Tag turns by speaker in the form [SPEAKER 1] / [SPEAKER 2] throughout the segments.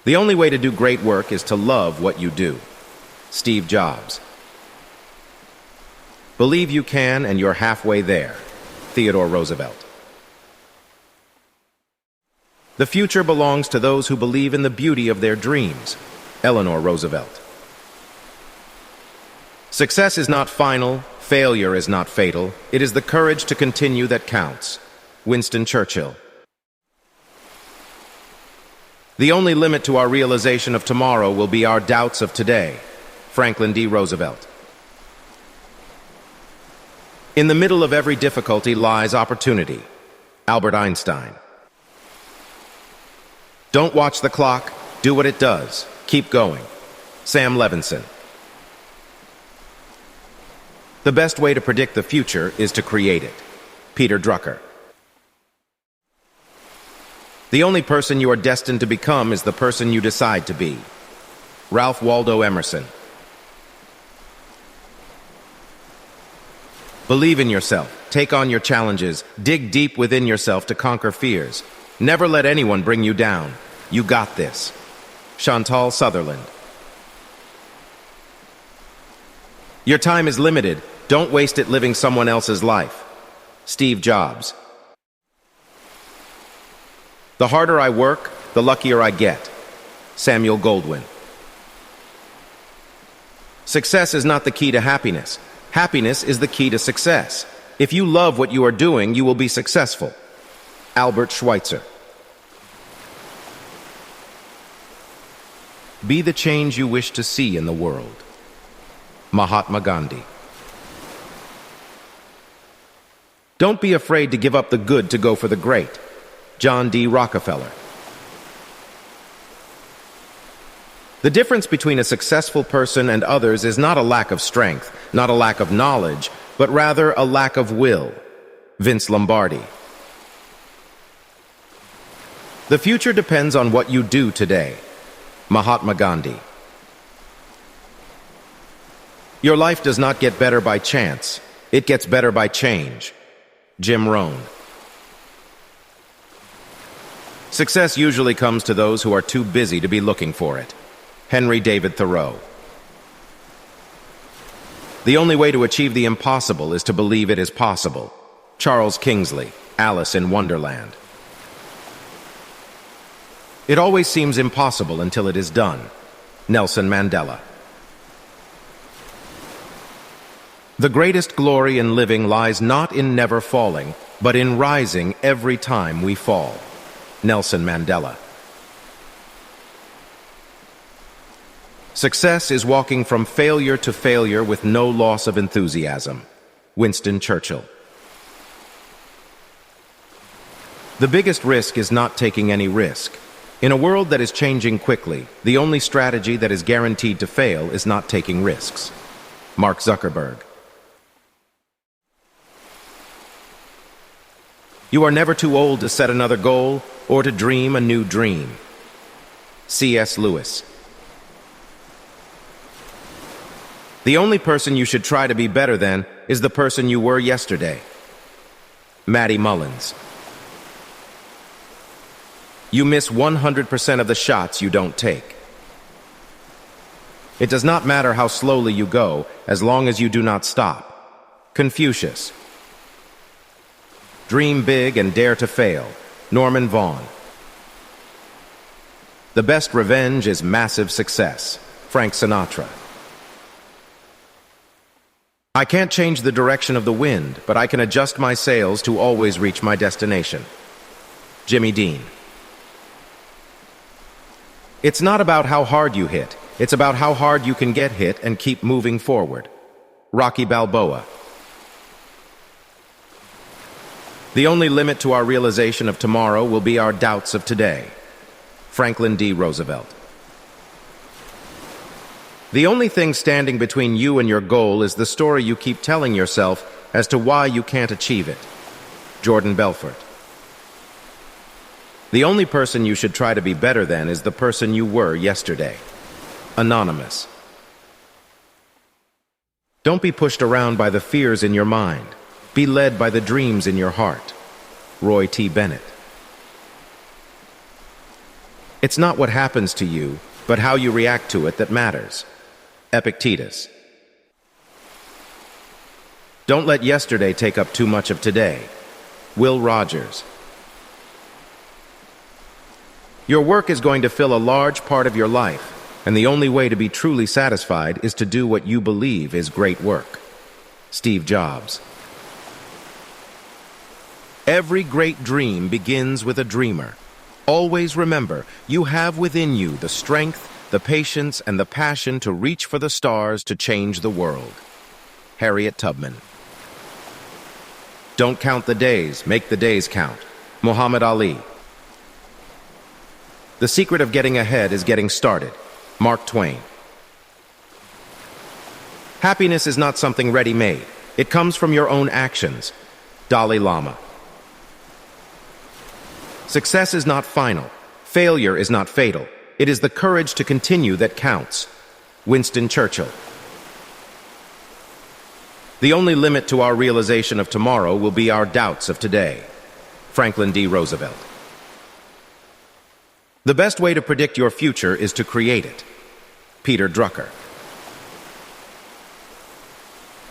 [SPEAKER 1] The only way to do great work is to love what you do. Steve Jobs. Believe you can and you're halfway there. Theodore Roosevelt. The future belongs to those who believe in the beauty of their dreams. Eleanor Roosevelt. Success is not final, failure is not fatal. It is the courage to continue that counts. Winston Churchill. The only limit to our realization of tomorrow will be our doubts of today. Franklin D. Roosevelt. In the middle of every difficulty lies opportunity. Albert Einstein. Don't watch the clock, do what it does. Keep going. Sam Levinson. The best way to predict the future is to create it. Peter Drucker. The only person you are destined to become is the person you decide to be. Ralph Waldo Emerson. Believe in yourself, take on your challenges, dig deep within yourself to conquer fears. Never let anyone bring you down. You got this. Chantal Sutherland. Your time is limited. Don't waste it living someone else's life. Steve Jobs. The harder I work, the luckier I get. Samuel Goldwyn. Success is not the key to happiness. Happiness is the key to success. If you love what you are doing, you will be successful. Albert Schweitzer. Be the change you wish to see in the world. Mahatma Gandhi. Don't be afraid to give up the good to go for the great. John D. Rockefeller. The difference between a successful person and others is not a lack of strength, not a lack of knowledge, but rather a lack of will. Vince Lombardi. The future depends on what you do today. Mahatma Gandhi. Your life does not get better by chance. It gets better by change. Jim Rohn. Success usually comes to those who are too busy to be looking for it. Henry David Thoreau. The only way to achieve the impossible is to believe it is possible. Charles Kingsley, Alice in Wonderland. It always seems impossible until it is done. Nelson Mandela. The greatest glory in living lies not in never falling, but in rising every time we fall. Nelson Mandela. Success is walking from failure to failure with no loss of enthusiasm. Winston Churchill. The biggest risk is not taking any risk. In a world that is changing quickly, the only strategy that is guaranteed to fail is not taking risks. Mark Zuckerberg. You are never too old to set another goal or to dream a new dream. C.S. Lewis. The only person you should try to be better than is the person you were yesterday. Matty Mullins. You miss 100% of the shots you don't take. It does not matter how slowly you go, as long as you do not stop. Confucius. Dream big and dare to fail. Norman Vaughan. The best revenge is massive success. Frank Sinatra. I can't change the direction of the wind, but I can adjust my sails to always reach my destination. Jimmy Dean. It's not about how hard you hit. It's about how hard you can get hit and keep moving forward. Rocky Balboa. The only limit to our realization of tomorrow will be our doubts of today. Franklin D. Roosevelt. The only thing standing between you and your goal is the story you keep telling yourself as to why you can't achieve it. Jordan Belfort. The only person you should try to be better than is the person you were yesterday. Anonymous. Don't be pushed around by the fears in your mind. Be led by the dreams in your heart. Roy T. Bennett. It's not what happens to you, but how you react to it that matters. Epictetus. Don't let yesterday take up too much of today. Will Rogers. Your work is going to fill a large part of your life, and the only way to be truly satisfied is to do what you believe is great work. Steve Jobs. Every great dream begins with a dreamer. Always remember, you have within you the strength, the patience, and the passion to reach for the stars to change the world. Harriet Tubman. Don't count the days, make the days count. Muhammad Ali. The secret of getting ahead is getting started. Mark Twain. Happiness is not something ready-made. It comes from your own actions. Dalai Lama. Success is not final. Failure is not fatal. It is the courage to continue that counts. Winston Churchill. The only limit to our realization of tomorrow will be our doubts of today. Franklin D. Roosevelt. The best way to predict your future is to create it. Peter Drucker.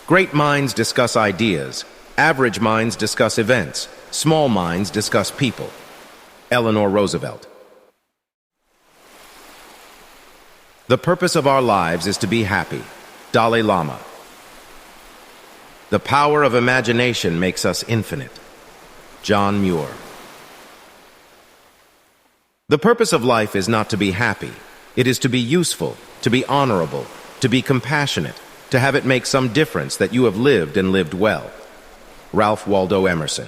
[SPEAKER 1] Great minds discuss ideas. Average minds discuss events. Small minds discuss people. Eleanor Roosevelt. The purpose of our lives is to be happy. Dalai Lama. The power of imagination makes us infinite. John Muir. The purpose of life is not to be happy. It is to be useful, to be honorable, to be compassionate, to have it make some difference that you have lived and lived well. Ralph Waldo Emerson.